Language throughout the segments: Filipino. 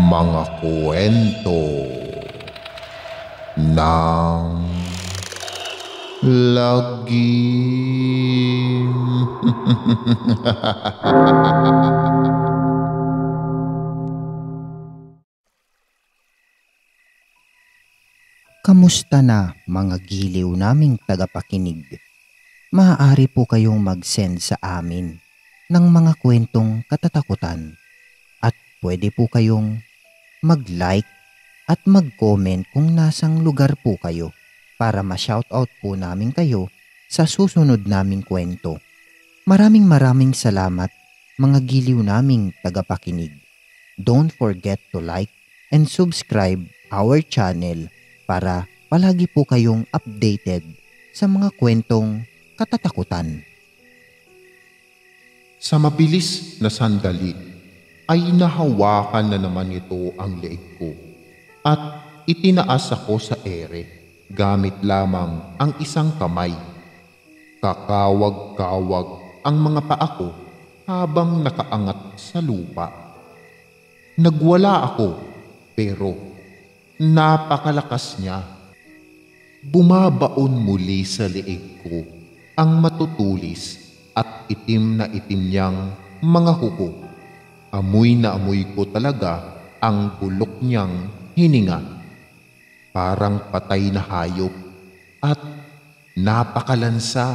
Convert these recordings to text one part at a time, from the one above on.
Mga kwento ng lagim. Kamusta na mga giliw naming tagapakinig? Maaari po kayong mag-send sa amin ng mga kwentong katatakutan at pwede po kayong mag-like at mag-comment kung nasang lugar po kayo para ma-shoutout po namin kayo sa susunod naming kwento. Maraming salamat mga giliw naming tagapakinig. Don't forget to like and subscribe our channel para palagi po kayong updated sa mga kwentong katatakutan. Sa mabilis na sandali ay nahawakan na naman ito ang leeg ko at itinaas ako sa ere gamit lamang ang isang kamay. Kakawag-kawag ang mga paa ko habang nakaangat sa lupa. Nagwala ako pero napakalakas niya. Bumabaon muli sa leeg ko ang matutulis at itim na itim niyang mga kuko. Amoy na amoy ko talaga ang bulok niyang hininga. Parang patay na hayop at napakalansa.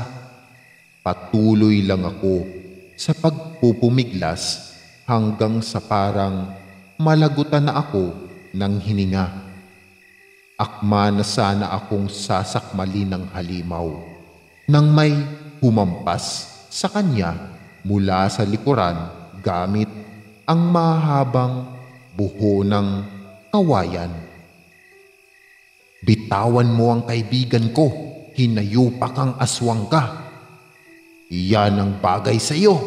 Patuloy lang ako sa pagpupumiglas hanggang sa parang malagutan na ako ng hininga. Akma na sana akong sasakmali ng halimaw nang may humampas sa kanya mula sa likuran gamit ang mahabang buho ng kawayan. "Bitawan mo ang kaibigan ko, hinayupak kang aswang ka. Iyan ang bagay sa iyo."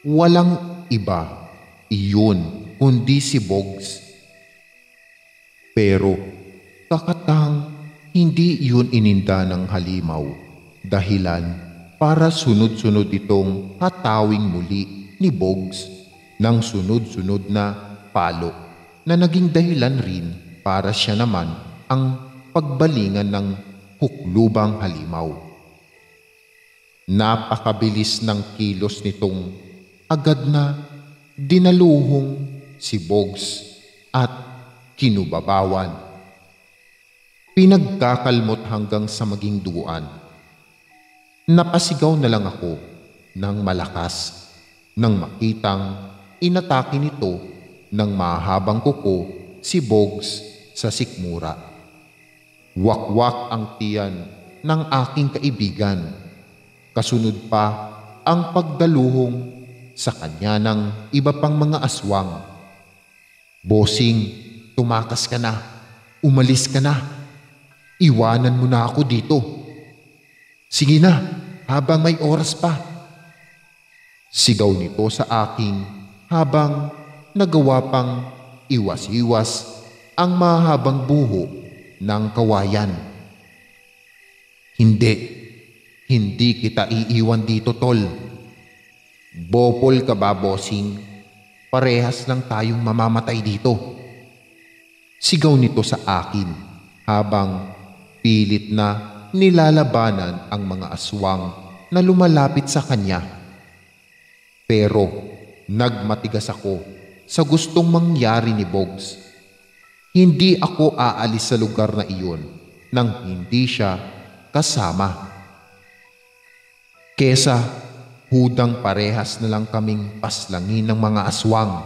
Walang iba iyon kundi si Bogs. Pero kakatang hindi iyon ininda ng halimaw, dahilan para sunod-sunod itong hatawing muli ni Bogs ng sunod-sunod na palo na naging dahilan rin para siya naman ang pagbalingan ng huklubang halimaw. Napakabilis ng kilos nitong agad na dinaluhong si Bogs at kinubabawan. Pinagkakalmot hanggang sa maging duguan. Napasigaw na lang ako ng malakas nang makitang inatake nito ng mahabang kuko si Bogs sa sikmura. Wakwak ang tiyan ng aking kaibigan. Kasunod pa ang pagdaluhong sa kanya ng iba pang mga aswang. "Bossing, tumakas ka na. Umalis ka na. Iwanan mo na ako dito. Sige na, habang may oras pa." Sigaw nito sa akin habang nagawa pang iwas-iwas ang mahabang buho ng kawayan. Hindi kita iiwan dito, tol. Bopol ka ba, bossing? Parehas lang tayong mamamatay dito." Sigaw nito sa akin habang pilit na nilalabanan ang mga aswang na lumalapit sa kanya. Pero nagmatigas ako sa gustong mangyari ni Bogs. Hindi ako aalis sa lugar na iyon nang hindi siya kasama. Kesa hudang parehas na lang kaming paslangin ng mga aswang.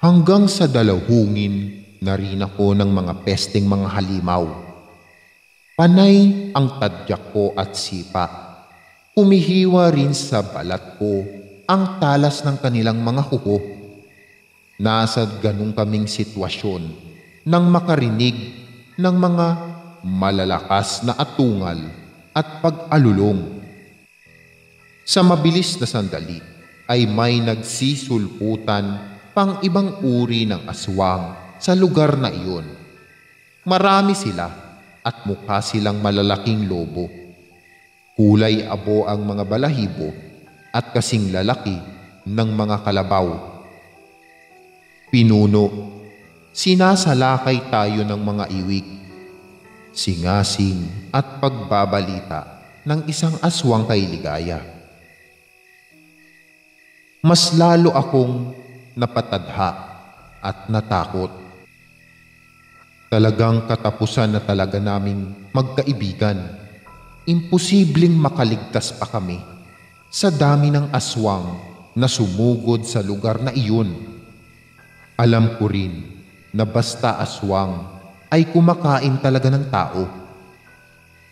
Hanggang sa dalawhungin na rin ako ng mga pesteng mga halimaw. Panay ang tadyak ko at sipa. Humihiwa rin sa balat ko ang talas ng kanilang mga kuko. Nasa ganung kaming sitwasyon nang makarinig ng mga malalakas na atungal at pag-alulong. Sa mabilis na sandali ay may nagsisulputan pang ibang uri ng aswang sa lugar na iyon. Marami sila at mukha silang malalaking lobo. Kulay abo ang mga balahibo at kasing lalaki ng mga kalabaw. Pinuno, sinasalakay tayo ng mga iwig, singasing at pagbabalita ng isang aswang kay Ligaya. Mas lalo akong napatadha at natakot. Talagang katapusan na talaga naming magkaibigan. Imposibleng makaligtas pa kami sa dami ng aswang na sumugod sa lugar na iyon. Alam ko rin na basta aswang ay kumakain talaga ng tao.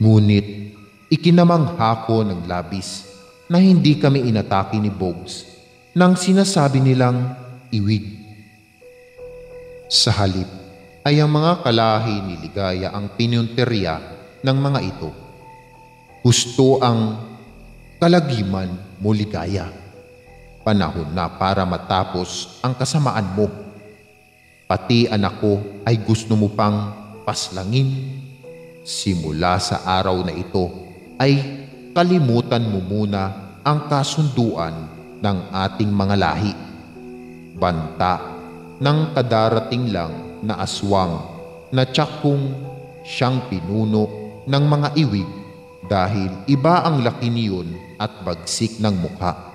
Ngunit ikinamangha ko ng labis na hindi kami inatake ni Bogs nang sinasabi nilang iwig. Sa halip ay ang mga kalahi ni Ligaya ang pinunteriya ng mga ito. Gusto ang kalagiman mo, Ligaya. Panahon na para matapos ang kasamaan mo. Pati anak ko ay gusto mo pang paslangin. Simula sa araw na ito ay kalimutan mo muna ang kasunduan ng ating mga lahi. Banta ng kadarating lang na aswang na tiyak kong siyang pinuno ng mga iwig dahil iba ang laki niyon at bagsik ng mukha.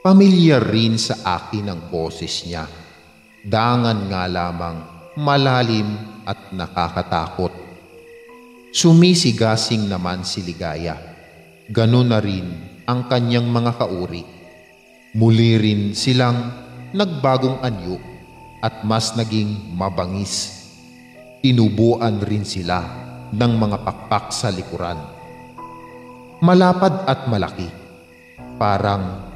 Pamilyar rin sa akin ang boses niya. Dangan nga lamang malalim at nakakatakot. Sumisigasing naman si Ligaya. Ganun na rin ang kanyang mga kauri. Muli rin silang nagbagong anyo at mas naging mabangis. Tinubuan rin sila ng mga pakpak sa likuran. Malapad at malaki, parang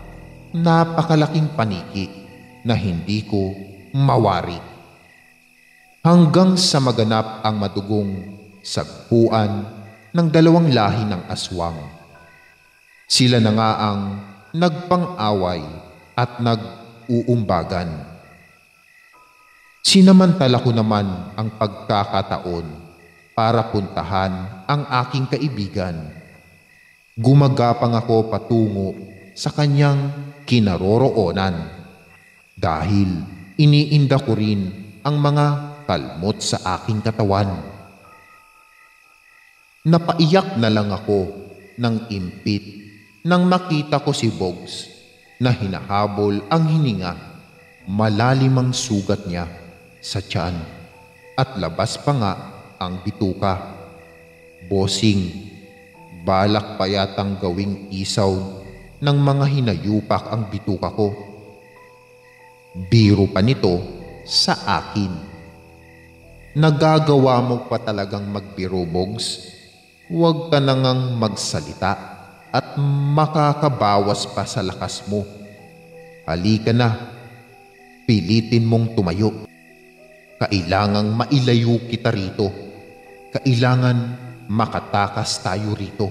napakalaking paniki na hindi ko mawari. Hanggang sa maganap ang madugong sagpuan ng dalawang lahi ng aswang. Sila na nga ang nagpang-away at nag-uumbagan. Sinamantala ko naman ang pagkakataon para puntahan ang aking kaibigan. Gumagapang ako patungo sa kanyang kinaroroonan dahil iniinda ko rin ang mga kalmot sa aking katawan. Napaiyak na lang ako ng impit nang makita ko si Bogs na hinahabol ang hininga. Malalim ang sugat niya sa tiyan at labas pa nga ang bituka. Bossing, balak pa yatang gawing isaw ng mga hinayupak ang bituka ko. Biro pa nito sa akin. Nagagawa mo pa talagang magbiro, Bogs? Huwag ka na ngang magsalita at makakabawas pa sa lakas mo. Halika na, pilitin mong tumayo. Kailangang mailayo kita rito. Kailangan makatakas tayo rito.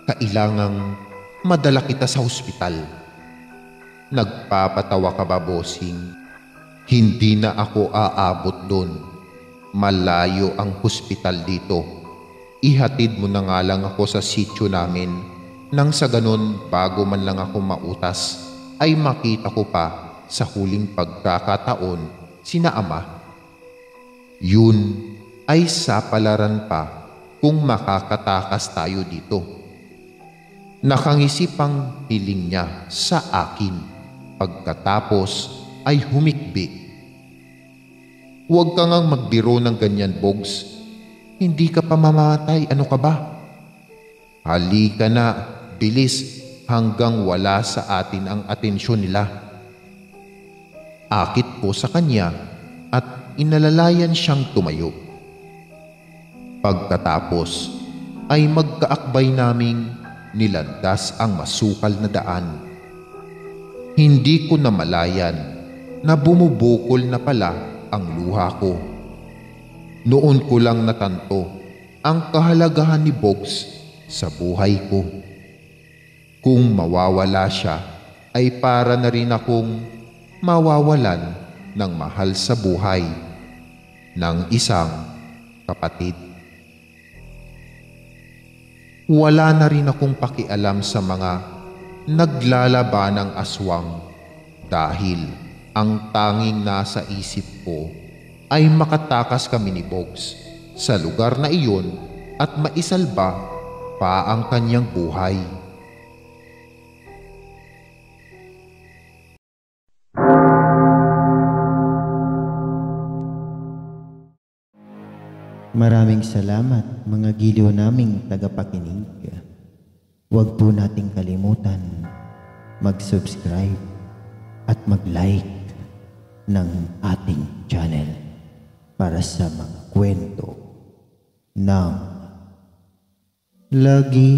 Kailangang madala kita sa ospital. Nagpapatawa ka ba, bossing? Hindi na ako aabot doon. Malayo ang ospital dito. Ihatid mo na nga lang ako sa sityo namin nang sa ganun bago man lang ako mautas ay makita ko pa sa huling pagkakataon sina ama. Yun ay sapalaran pa kung makakatakas tayo dito. Nakangisipang hiling niya sa akin pagkatapos ay humikbi. Huwag ka ngang magbiro ng ganyan, Bogs. Hindi ka pa mamamatay, ano ka ba? Halika na, bilis, hanggang wala sa atin ang atensyon nila. Akit ko sa kanya at inalalayan siyang tumayo. Pagkatapos ay magkaakbay naming nilandas ang masukal na daan. Hindi ko namalayan na bumubukol na pala ang luha ko. Noon ko lang natanto ang kahalagahan ni Bogs sa buhay ko. Kung mawawala siya, ay para na rin akong mawawalan ng mahal sa buhay ng isang kapatid. Wala na rin akong pakialam sa mga naglalabanang aswang dahil Ang tanging nasa isip ko ay makatakas kami ni Bogs sa lugar na iyon at maisalba pa ang kanyang buhay. Maraming salamat mga giliw naming tagapakinig. Huwag po nating kalimutan mag-subscribe at mag-like ng ating channel para sa mga kwento ng lagi.